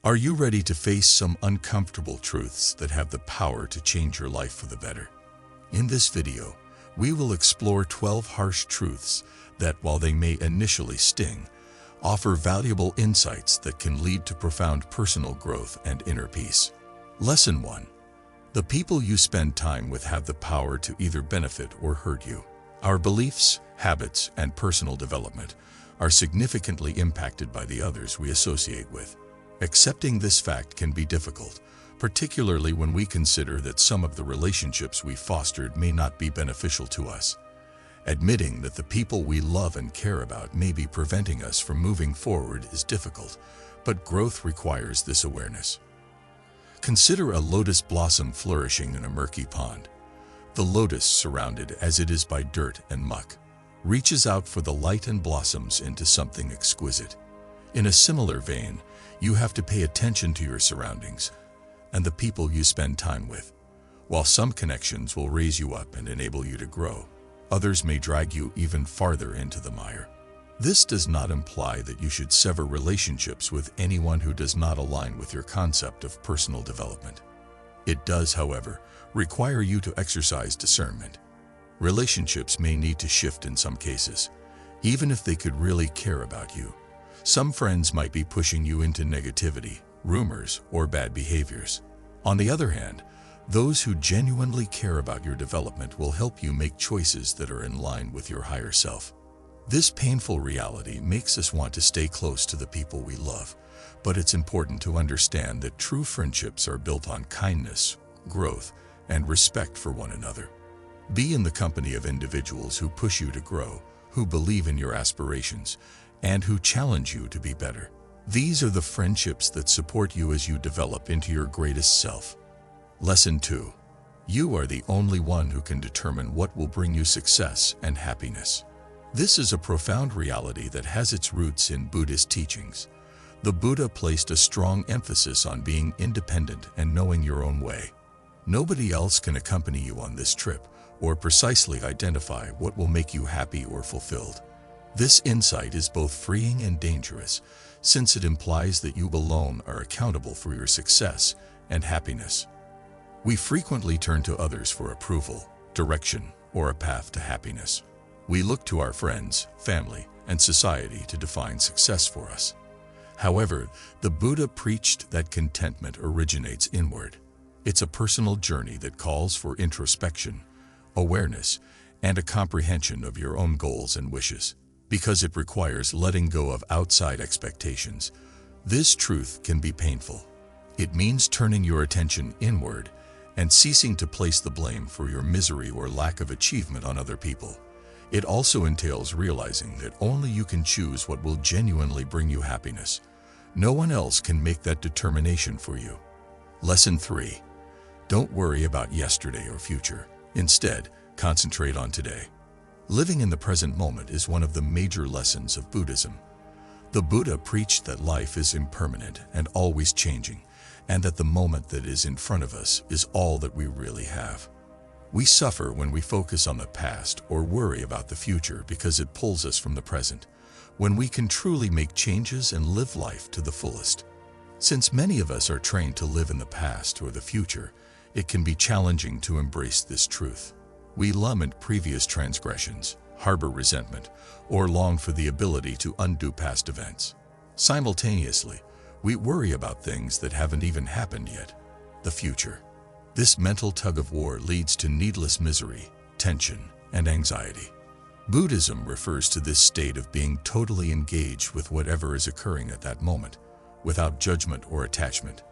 Are you ready to face some uncomfortable truths that have the power to change your life for the better? In this video, we will explore 12 harsh truths that, while they may initially sting, offer valuable insights that can lead to profound personal growth and inner peace. Lesson 1. The people you spend time with have the power to either benefit or hurt you. Our beliefs, habits, and personal development are significantly impacted by the others we associate with. Accepting this fact can be difficult, particularly when we consider that some of the relationships we fostered may not be beneficial to us. Admitting that the people we love and care about may be preventing us from moving forward is difficult, but growth requires this awareness. Consider a lotus blossom flourishing in a murky pond. The lotus, surrounded as it is by dirt and muck, reaches out for the light and blossoms into something exquisite. In a similar vein, you have to pay attention to your surroundings and the people you spend time with. While some connections will raise you up and enable you to grow, others may drag you even farther into the mire. This does not imply that you should sever relationships with anyone who does not align with your concept of personal development. It does, however, require you to exercise discernment. Relationships may need to shift in some cases, even if they could really care about you. Some friends might be pushing you into negativity, rumors, or bad behaviors. On the other hand, those who genuinely care about your development will help you make choices that are in line with your higher self. This painful reality makes us want to stay close to the people we love, but it's important to understand that true friendships are built on kindness, growth, and respect for one another. Be in the company of individuals who push you to grow, who believe in your aspirations, and who challenge you to be better. These are the friendships that support you as you develop into your greatest self. Lesson 2. You are the only one who can determine what will bring you success and happiness. This is a profound reality that has its roots in Buddhist teachings. The Buddha placed a strong emphasis on being independent and knowing your own way. Nobody else can accompany you on this trip or precisely identify what will make you happy or fulfilled. This insight is both freeing and dangerous, since it implies that you alone are accountable for your success and happiness. We frequently turn to others for approval, direction, or a path to happiness. We look to our friends, family, and society to define success for us. However, the Buddha preached that contentment originates inward. It's a personal journey that calls for introspection, awareness, and a comprehension of your own goals and wishes. Because it requires letting go of outside expectations, this truth can be painful. It means turning your attention inward and ceasing to place the blame for your misery or lack of achievement on other people. It also entails realizing that only you can choose what will genuinely bring you happiness. No one else can make that determination for you. Lesson 3. Don't worry about yesterday or future. Instead, concentrate on today. Living in the present moment is one of the major lessons of Buddhism. The Buddha preached that life is impermanent and always changing, and that the moment that is in front of us is all that we really have. We suffer when we focus on the past or worry about the future because it pulls us from the present, when we can truly make changes and live life to the fullest. Since many of us are trained to live in the past or the future, it can be challenging to embrace this truth. We lament previous transgressions, harbor resentment, or long for the ability to undo past events. Simultaneously, we worry about things that haven't even happened yet, the future. This mental tug-of-war leads to needless misery, tension, and anxiety. Buddhism refers to this state of being totally engaged with whatever is occurring at that moment, without judgment or attachment,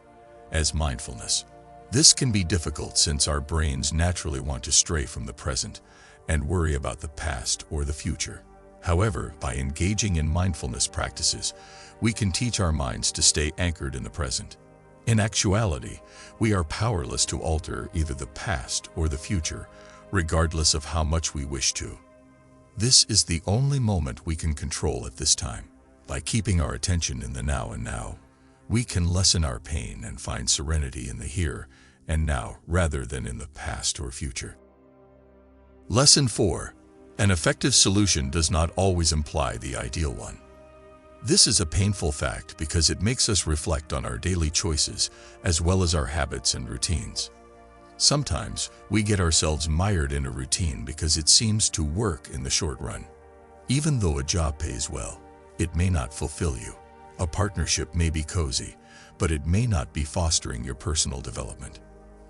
as mindfulness. This can be difficult since our brains naturally want to stray from the present and worry about the past or the future. However, by engaging in mindfulness practices, we can teach our minds to stay anchored in the present. In actuality, we are powerless to alter either the past or the future, regardless of how much we wish to. This is the only moment we can control at this time. By keeping our attention in the now and now, we can lessen our pain and find serenity in the here and now rather than in the past or future. Lesson 4. An effective solution does not always imply the ideal one. This is a painful fact because it makes us reflect on our daily choices as well as our habits and routines. Sometimes we get ourselves mired in a routine because it seems to work in the short run. Even though a job pays well, it may not fulfill you. A partnership may be cozy, but it may not be fostering your personal development.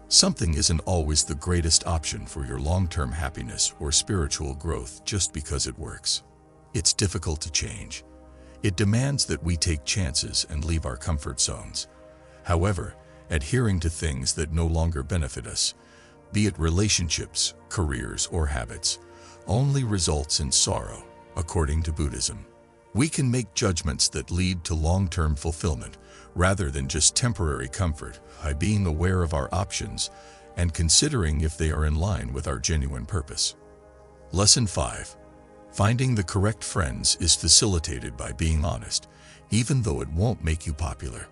Something isn't always the greatest option for your long-term happiness or spiritual growth just because it works. It's difficult to change. It demands that we take chances and leave our comfort zones. However, adhering to things that no longer benefit us, be it relationships, careers, or habits, only results in sorrow, according to Buddhism. We can make judgments that lead to long-term fulfillment rather than just temporary comfort by being aware of our options and considering if they are in line with our genuine purpose. Lesson 5. Finding the correct friends is facilitated by being honest, even though it won't make you popular.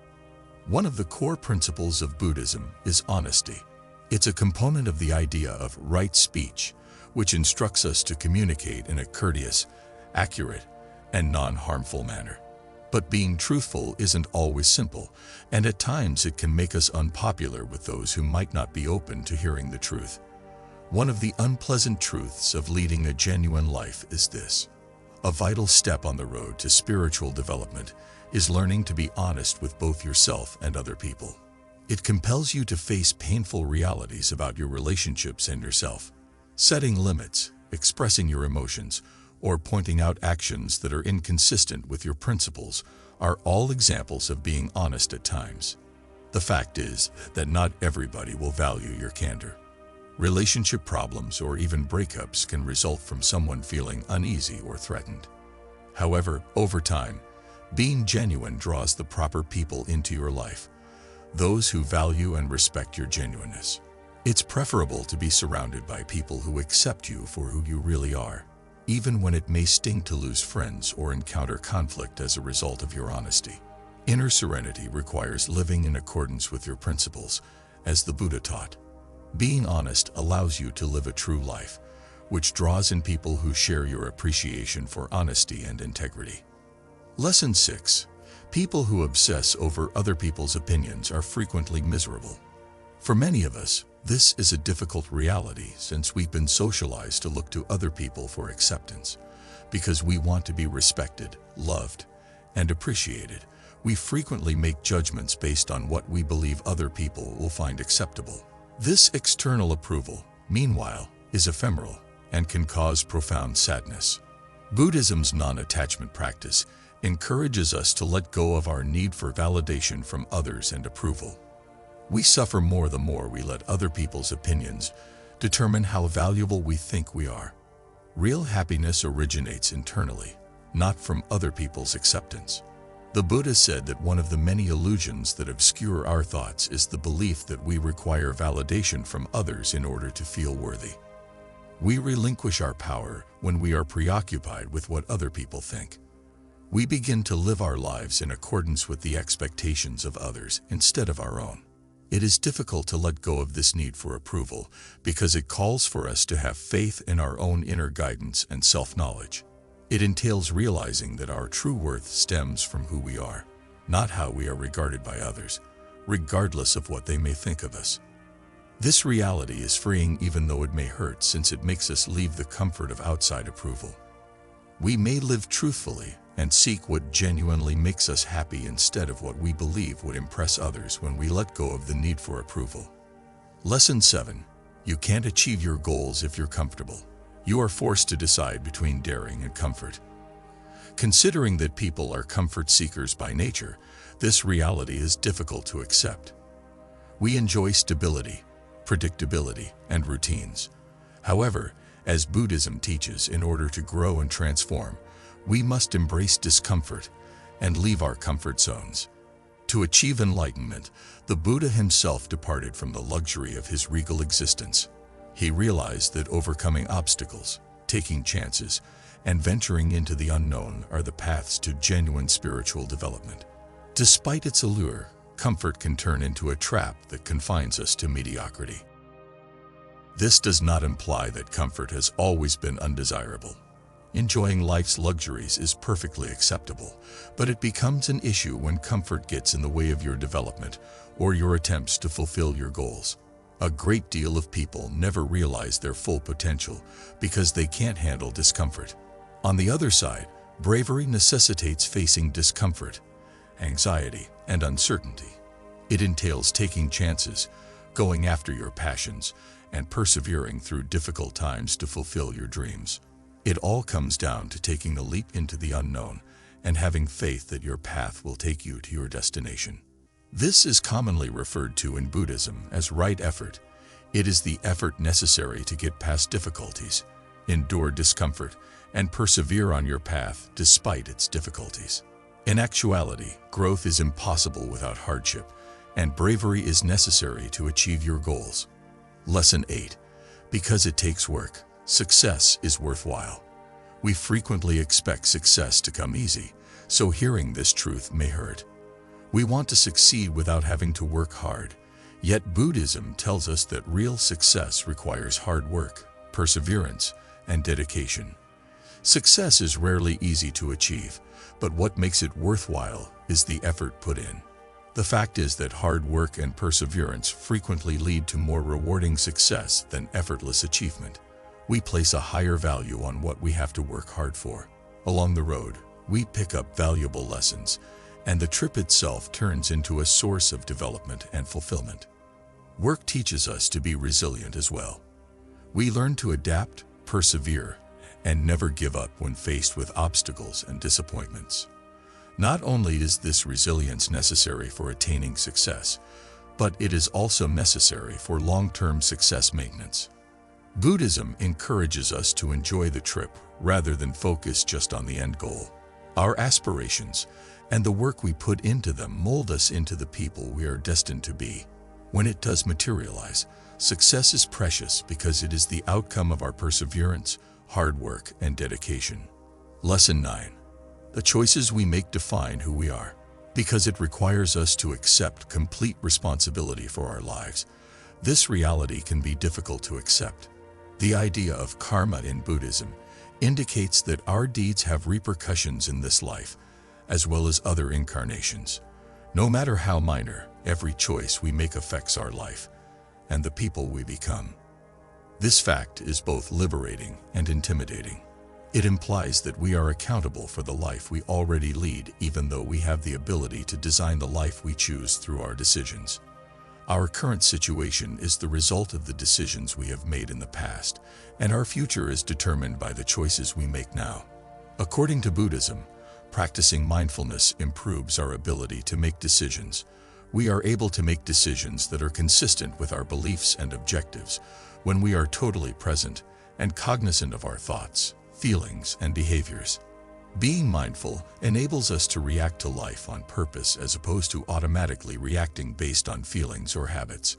One of the core principles of Buddhism is honesty. It's a component of the idea of right speech, which instructs us to communicate in a courteous, accurate, and non-harmful manner. But being truthful isn't always simple, and at times it can make us unpopular with those who might not be open to hearing the truth. One of the unpleasant truths of leading a genuine life is this: a vital step on the road to spiritual development is learning to be honest with both yourself and other people. It compels you to face painful realities about your relationships and yourself. Setting limits, expressing your emotions, or pointing out actions that are inconsistent with your principles are all examples of being honest at times. The fact is that not everybody will value your candor. Relationship problems or even breakups can result from someone feeling uneasy or threatened. However, over time, being genuine draws the proper people into your life, those who value and respect your genuineness. It's preferable to be surrounded by people who accept you for who you really are, even when it may sting to lose friends or encounter conflict as a result of your honesty. Inner serenity requires living in accordance with your principles, as the Buddha taught. Being honest allows you to live a true life, which draws in people who share your appreciation for honesty and integrity. Lesson 6. People who obsess over other people's opinions are frequently miserable. For many of us, this is a difficult reality since we've been socialized to look to other people for acceptance. Because we want to be respected, loved, and appreciated, we frequently make judgments based on what we believe other people will find acceptable. This external approval, meanwhile, is ephemeral and can cause profound sadness. Buddhism's non-attachment practice encourages us to let go of our need for validation from others and approval. We suffer more the more we let other people's opinions determine how valuable we think we are. Real happiness originates internally, not from other people's acceptance. The Buddha said that one of the many illusions that obscure our thoughts is the belief that we require validation from others in order to feel worthy. We relinquish our power when we are preoccupied with what other people think. We begin to live our lives in accordance with the expectations of others instead of our own. It is difficult to let go of this need for approval because it calls for us to have faith in our own inner guidance and self-knowledge. It entails realizing that our true worth stems from who we are, not how we are regarded by others, regardless of what they may think of us. This reality is freeing even though it may hurt, since it makes us leave the comfort of outside approval. We may live truthfully and seek what genuinely makes us happy instead of what we believe would impress others when we let go of the need for approval. Lesson 7. You can't achieve your goals if you're comfortable. You are forced to decide between daring and comfort. Considering that people are comfort seekers by nature, this reality is difficult to accept. We enjoy stability, predictability, and routines. However, as Buddhism teaches, in order to grow and transform, we must embrace discomfort and leave our comfort zones. To achieve enlightenment, the Buddha himself departed from the luxury of his regal existence. He realized that overcoming obstacles, taking chances, and venturing into the unknown are the paths to genuine spiritual development. Despite its allure, comfort can turn into a trap that confines us to mediocrity. This does not imply that comfort has always been undesirable. Enjoying life's luxuries is perfectly acceptable, but it becomes an issue when comfort gets in the way of your development or your attempts to fulfill your goals. A great deal of people never realize their full potential because they can't handle discomfort. On the other side, bravery necessitates facing discomfort, anxiety, and uncertainty. It entails taking chances, going after your passions, and persevering through difficult times to fulfill your dreams. It all comes down to taking the leap into the unknown and having faith that your path will take you to your destination. This is commonly referred to in Buddhism as right effort. It is the effort necessary to get past difficulties, endure discomfort, and persevere on your path despite its difficulties. In actuality, growth is impossible without hardship, and bravery is necessary to achieve your goals. Lesson 8. Because it takes work, success is worthwhile. We frequently expect success to come easy, so hearing this truth may hurt. We want to succeed without having to work hard, yet Buddhism tells us that real success requires hard work, perseverance, and dedication. Success is rarely easy to achieve, but what makes it worthwhile is the effort put in. The fact is that hard work and perseverance frequently lead to more rewarding success than effortless achievement. We place a higher value on what we have to work hard for. Along the road, we pick up valuable lessons, and the trip itself turns into a source of development and fulfillment. Work teaches us to be resilient as well. We learn to adapt, persevere, and never give up when faced with obstacles and disappointments. Not only is this resilience necessary for attaining success, but it is also necessary for long-term success maintenance. Buddhism encourages us to enjoy the trip rather than focus just on the end goal. Our aspirations and the work we put into them mold us into the people we are destined to be. When it does materialize, success is precious because it is the outcome of our perseverance, hard work, and dedication. Lesson 9. The choices we make define who we are. Because it requires us to accept complete responsibility for our lives, this reality can be difficult to accept. The idea of karma in Buddhism indicates that our deeds have repercussions in this life, as well as other incarnations. No matter how minor, every choice we make affects our life and the people we become. This fact is both liberating and intimidating. It implies that we are accountable for the life we already lead, even though we have the ability to design the life we choose through our decisions. Our current situation is the result of the decisions we have made in the past, and our future is determined by the choices we make now. According to Buddhism, practicing mindfulness improves our ability to make decisions. We are able to make decisions that are consistent with our beliefs and objectives when we are totally present and cognizant of our thoughts, feelings, and behaviors. Being mindful enables us to react to life on purpose as opposed to automatically reacting based on feelings or habits.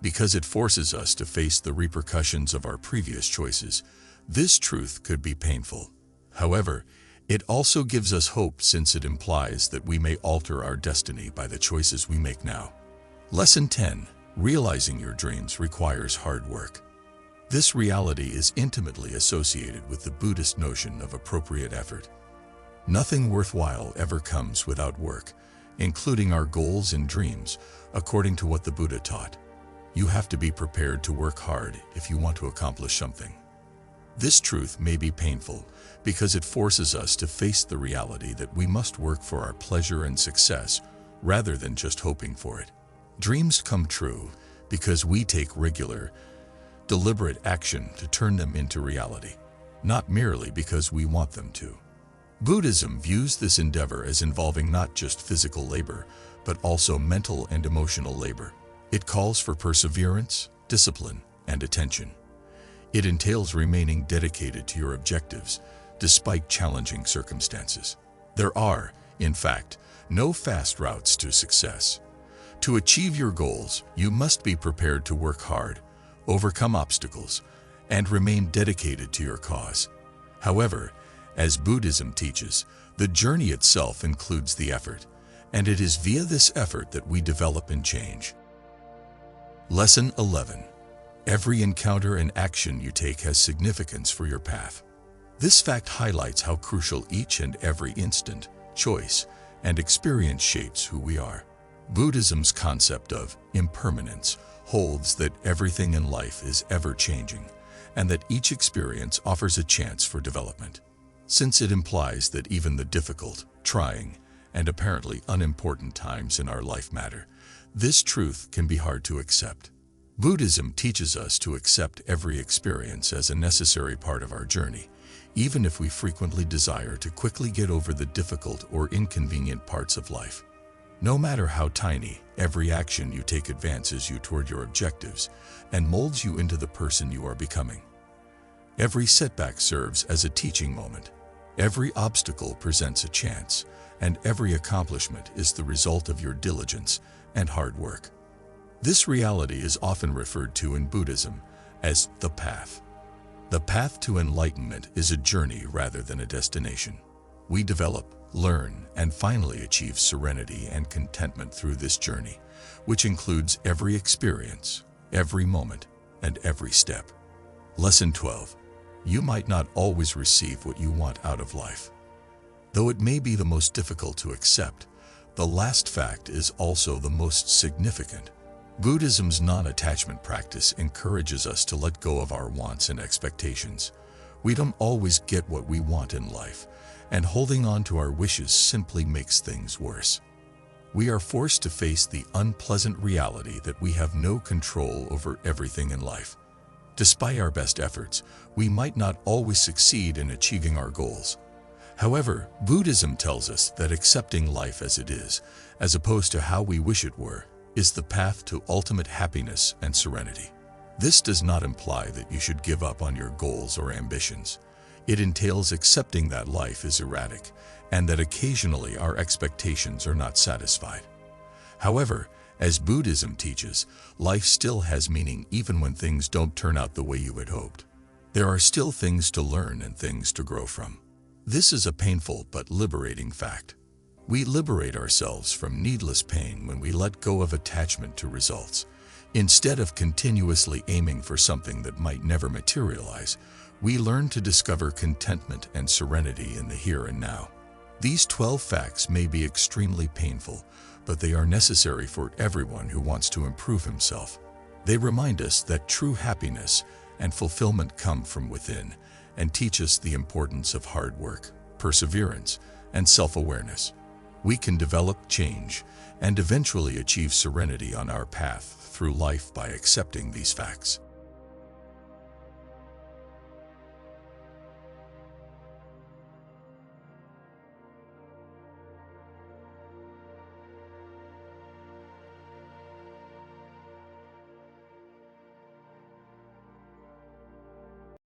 Because it forces us to face the repercussions of our previous choices, this truth could be painful. However, it also gives us hope since it implies that we may alter our destiny by the choices we make now. Lesson 10. Realizing your dreams requires hard work. This reality is intimately associated with the Buddhist notion of appropriate effort. Nothing worthwhile ever comes without work, including our goals and dreams, according to what the Buddha taught. You have to be prepared to work hard if you want to accomplish something. This truth may be painful because it forces us to face the reality that we must work for our pleasure and success rather than just hoping for it. Dreams come true because we take regular, deliberate action to turn them into reality, not merely because we want them to. Buddhism views this endeavor as involving not just physical labor, but also mental and emotional labor. It calls for perseverance, discipline, and attention. It entails remaining dedicated to your objectives, despite challenging circumstances. There are, in fact, no fast routes to success. To achieve your goals, you must be prepared to work hard, overcome obstacles, and remain dedicated to your cause. However, as Buddhism teaches, the journey itself includes the effort, and it is via this effort that we develop and change. Lesson 11. Every encounter and action you take has significance for your path. This fact highlights how crucial each and every instant, choice, and experience shapes who we are. Buddhism's concept of impermanence holds that everything in life is ever-changing, and that each experience offers a chance for development. Since it implies that even the difficult, trying, and apparently unimportant times in our life matter, this truth can be hard to accept. Buddhism teaches us to accept every experience as a necessary part of our journey, even if we frequently desire to quickly get over the difficult or inconvenient parts of life. No matter how tiny, every action you take advances you toward your objectives and molds you into the person you are becoming. Every setback serves as a teaching moment. Every obstacle presents a chance, and every accomplishment is the result of your diligence and hard work. This reality is often referred to in Buddhism as the path. The path to enlightenment is a journey rather than a destination. We develop, learn, and finally achieve serenity and contentment through this journey, which includes every experience, every moment, and every step. Lesson 12. You might not always receive what you want out of life. Though it may be the most difficult to accept, the last fact is also the most significant. Buddhism's non-attachment practice encourages us to let go of our wants and expectations. We don't always get what we want in life, and holding on to our wishes simply makes things worse. We are forced to face the unpleasant reality that we have no control over everything in life. Despite our best efforts, we might not always succeed in achieving our goals. However, Buddhism tells us that accepting life as it is, as opposed to how we wish it were, is the path to ultimate happiness and serenity. This does not imply that you should give up on your goals or ambitions. It entails accepting that life is erratic and that occasionally our expectations are not satisfied. However, as Buddhism teaches, life still has meaning even when things don't turn out the way you had hoped. There are still things to learn and things to grow from. This is a painful but liberating fact. We liberate ourselves from needless pain when we let go of attachment to results. Instead of continuously aiming for something that might never materialize, we learn to discover contentment and serenity in the here and now. These 12 facts may be extremely painful, but they are necessary for everyone who wants to improve himself. They remind us that true happiness and fulfillment come from within and teach us the importance of hard work, perseverance, and self-awareness. We can develop, change, and eventually achieve serenity on our path through life by accepting these facts.